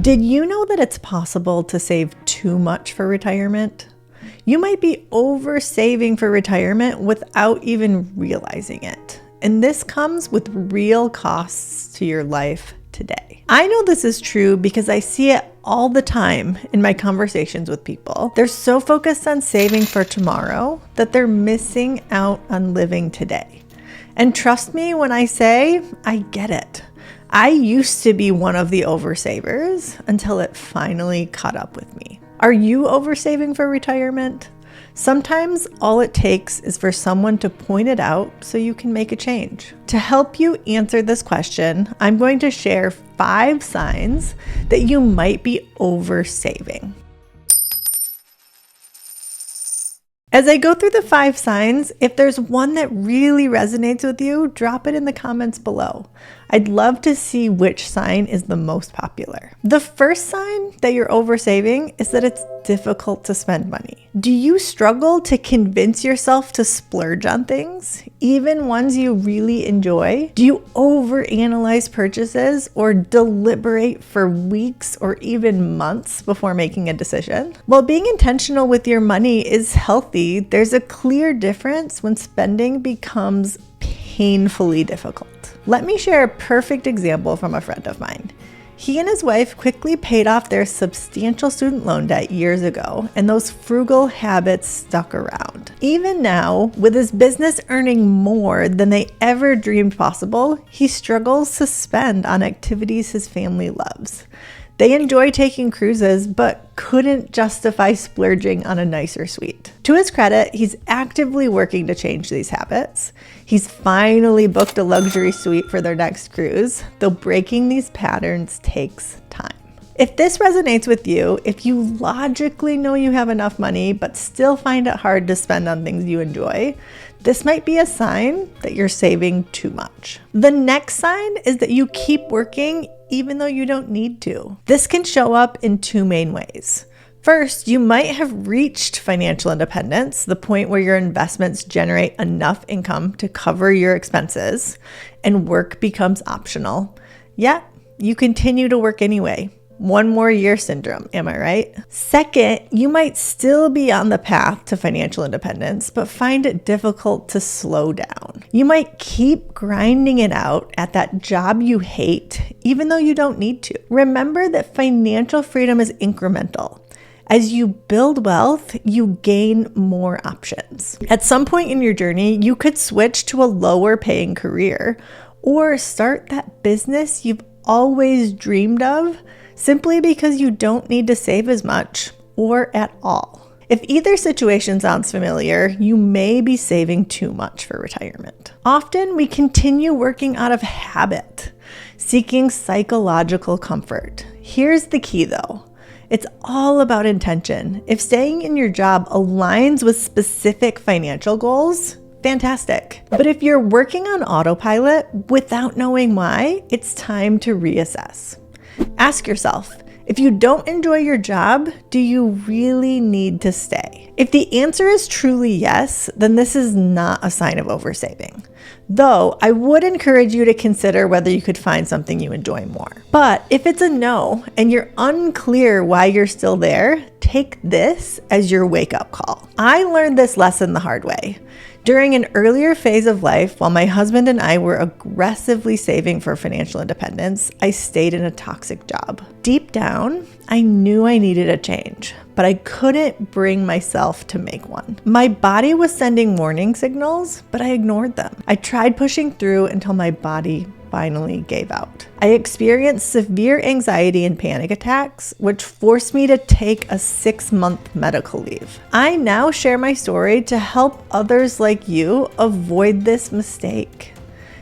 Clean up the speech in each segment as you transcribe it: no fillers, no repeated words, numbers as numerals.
Did you know that it's possible to save too much for retirement? You might be over saving for retirement without even realizing it. And this comes with real costs to your life today. I know this is true because I see it all the time in my conversations with people. They're so focused on saving for tomorrow that they're missing out on living today. And trust me when I say, I get it. I used to be one of the oversavers until it finally caught up with me. Are you oversaving for retirement? Sometimes all it takes is for someone to point it out so you can make a change. To help you answer this question, I'm going to share 5 signs that you might be oversaving. As I go through the 5 signs, if there's one that really resonates with you, drop it in the comments below. I'd love to see which sign is the most popular. The first sign that you're oversaving is that it's difficult to spend money. Do you struggle to convince yourself to splurge on things, even ones you really enjoy? Do you overanalyze purchases or deliberate for weeks or even months before making a decision? While being intentional with your money is healthy, there's a clear difference when spending becomes painfully difficult. Let me share a perfect example from a friend of mine. He and his wife quickly paid off their substantial student loan debt years ago, and those frugal habits stuck around. Even now, with his business earning more than they ever dreamed possible, he struggles to spend on activities his family loves. They enjoy taking cruises, but couldn't justify splurging on a nicer suite. To his credit, he's actively working to change these habits. He's finally booked a luxury suite for their next cruise, though breaking these patterns takes time. If this resonates with you, if you logically know you have enough money, but still find it hard to spend on things you enjoy, this might be a sign that you're saving too much. The next sign is that you keep working even though you don't need to. This can show up in 2 main ways. First, you might have reached financial independence, the point where your investments generate enough income to cover your expenses and work becomes optional. Yet, you continue to work anyway. 1 more year syndrome, am I right? Second, you might still be on the path to financial independence, but find it difficult to slow down. You might keep grinding it out at that job you hate, even though you don't need to. Remember that financial freedom is incremental. As you build wealth, you gain more options. At some point in your journey, you could switch to a lower paying career or start that business you've always dreamed of, simply because you don't need to save as much or at all. If either situation sounds familiar, you may be saving too much for retirement. Often we continue working out of habit, seeking psychological comfort. Here's the key though. It's all about intention. If staying in your job aligns with specific financial goals, fantastic. But if you're working on autopilot without knowing why, it's time to reassess. Ask yourself, if you don't enjoy your job, do you really need to stay? If the answer is truly yes, then this is not a sign of oversaving. Though I would encourage you to consider whether you could find something you enjoy more. But if it's a no and you're unclear why you're still there, take this as your wake-up call. I learned this lesson the hard way. During an earlier phase of life, while my husband and I were aggressively saving for financial independence, I stayed in a toxic job. Deep down, I knew I needed a change, but I couldn't bring myself to make one. My body was sending warning signals, but I ignored them. I tried pushing through until my body finally gave out. I experienced severe anxiety and panic attacks, which forced me to take a 6-month medical leave. I now share my story to help others like you avoid this mistake.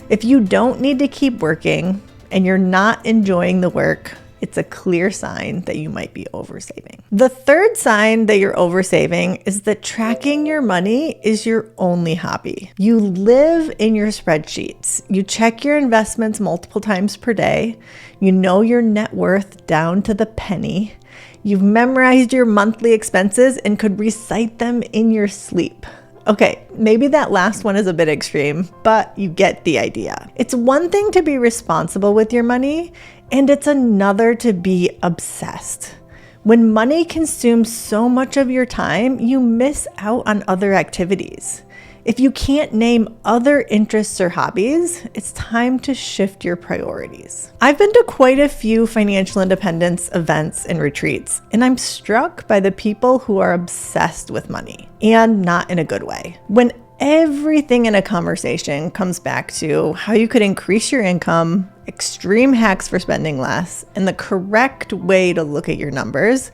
If you don't need to keep working and you're not enjoying the work, it's a clear sign that you might be oversaving. The third sign that you're oversaving is that tracking your money is your only hobby. You live in your spreadsheets. You check your investments multiple times per day. You know your net worth down to the penny. You've memorized your monthly expenses and could recite them in your sleep. Okay, maybe that last one is a bit extreme, but you get the idea. It's one thing to be responsible with your money. And it's another to be obsessed. When money consumes so much of your time, you miss out on other activities. If you can't name other interests or hobbies, it's time to shift your priorities. I've been to quite a few financial independence events and retreats, and I'm struck by the people who are obsessed with money, and not in a good way. When everything in a conversation comes back to how you could increase your income, extreme hacks for spending less, and the correct way to look at your numbers,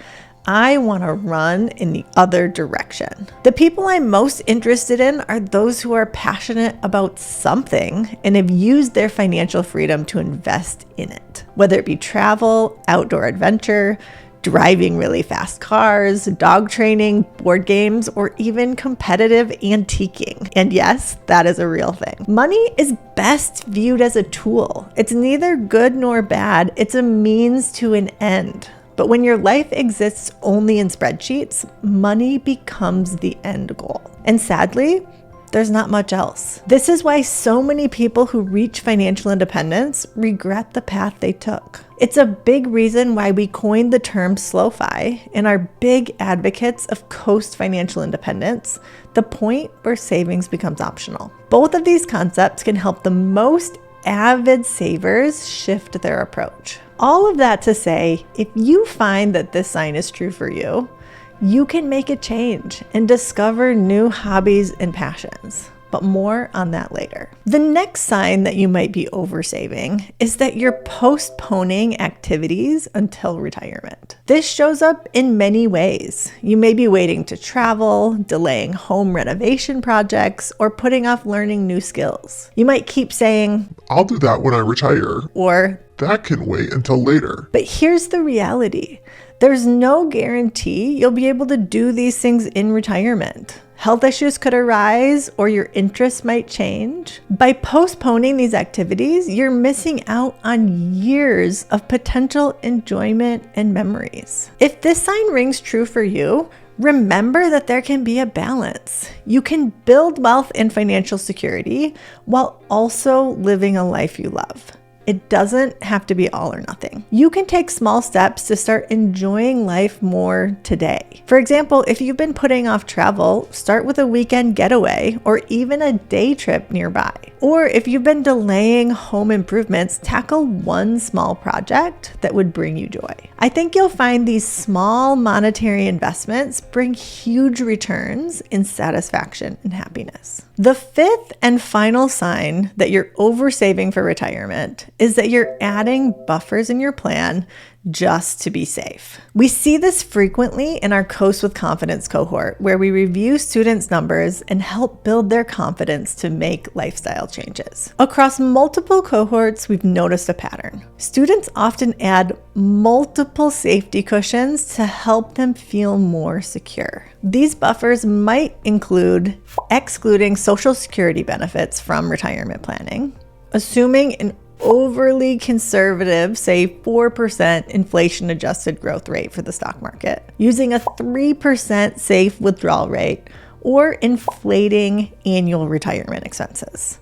I want to run in the other direction. The people I'm most interested in are those who are passionate about something and have used their financial freedom to invest in it. Whether it be travel, outdoor adventure, driving really fast cars, dog training, board games, or even competitive antiquing. And yes, that is a real thing. Money is best viewed as a tool. It's neither good nor bad. It's a means to an end. But when your life exists only in spreadsheets, money becomes the end goal. And sadly, there's not much else. This is why so many people who reach financial independence regret the path they took. It's a big reason why we coined the term SLOFI and are big advocates of Coast Financial Independence, the point where savings becomes optional. Both of these concepts can help the most avid savers shift their approach. All of that to say, if you find that this sign is true for you, you can make a change and discover new hobbies and passions. But more on that later. The next sign that you might be oversaving is that you're postponing activities until retirement. This shows up in many ways. You may be waiting to travel, delaying home renovation projects, or putting off learning new skills. You might keep saying, "I'll do that when I retire," or "That can wait until later." But here's the reality. There's no guarantee you'll be able to do these things in retirement. Health issues could arise or your interests might change. By postponing these activities, you're missing out on years of potential enjoyment and memories. If this sign rings true for you, remember that there can be a balance. You can build wealth and financial security while also living a life you love. It doesn't have to be all or nothing. You can take small steps to start enjoying life more today. For example, if you've been putting off travel, start with a weekend getaway or even a day trip nearby. Or if you've been delaying home improvements, tackle one small project that would bring you joy. I think you'll find these small monetary investments bring huge returns in satisfaction and happiness. The fifth and final sign that you're oversaving for retirement is that you're adding buffers in your plan just to be safe. We see this frequently in our Coast with Confidence cohort, where we review students' numbers and help build their confidence to make lifestyle changes. Across multiple cohorts, we've noticed a pattern. Students often add multiple safety cushions to help them feel more secure. These buffers might include excluding Social Security benefits from retirement planning, assuming an overly conservative, say 4% inflation-adjusted growth rate for the stock market, using a 3% safe withdrawal rate, or inflating annual retirement expenses.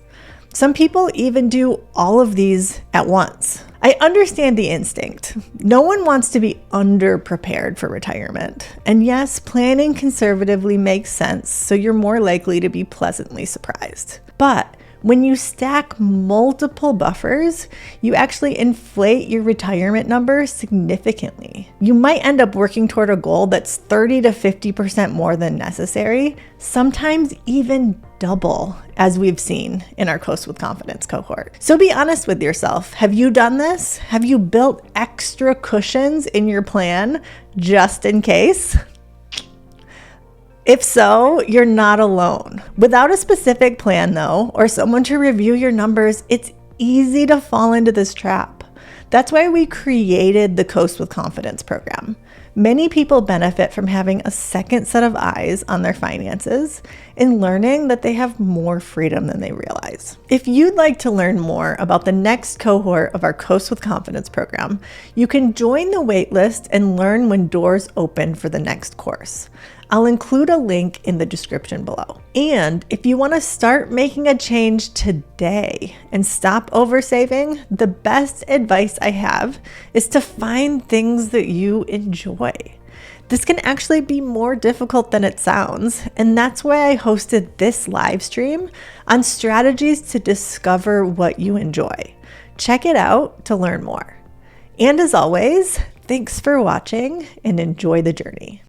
Some people even do all of these at once. I understand the instinct. No one wants to be underprepared for retirement. And yes, planning conservatively makes sense, so you're more likely to be pleasantly surprised. But when you stack multiple buffers, you actually inflate your retirement number significantly. You might end up working toward a goal that's 30 to 50% more than necessary, sometimes even double, as we've seen in our Coast with Confidence cohort. So be honest with yourself. Have you done this? Have you built extra cushions in your plan just in case? If so, you're not alone. Without a specific plan though, or someone to review your numbers, it's easy to fall into this trap. That's why we created the Coast with Confidence program. Many people benefit from having a second set of eyes on their finances and learning that they have more freedom than they realize. If you'd like to learn more about the next cohort of our Coast with Confidence program, you can join the waitlist and learn when doors open for the next course. I'll include a link in the description below. And if you want to start making a change today and stop oversaving, the best advice I have is to find things that you enjoy. This can actually be more difficult than it sounds, and that's why I hosted this live stream on strategies to discover what you enjoy. Check it out to learn more. And as always, thanks for watching and enjoy the journey.